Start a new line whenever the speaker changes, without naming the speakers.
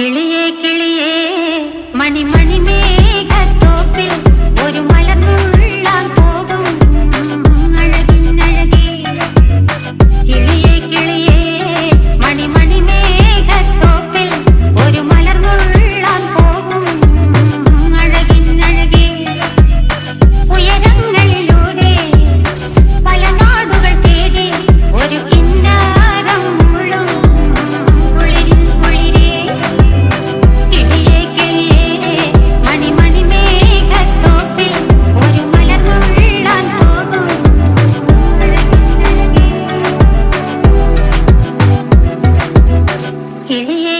കിളിയേ കിളിയേ മണിമണി മേഘത്തോപ്പിൽ ഒരു മലർന്നുള്ളാൻ പോകും അഴകിനഴകേ. കിളിയേ കിളിയേ മണിമണി മേഘത്തോപ്പിൽ ഒരു മലർന്നുള്ളാൻ പോകും അഴകിനഴകേ. ഉയരങ്ങളിലൂടെ പല നാടുകൾ തേടി ഒരു കിന്നാരം മുള്ളും കുളിരിൻ കുളിരേ. കിളിയേ കിളിയേ മണിമണി മേഘത്തോപ്പിൽ ഒരു മലർന്നുള്ളാൻ പോകും അഴകിനഴകേ. കിളിയേ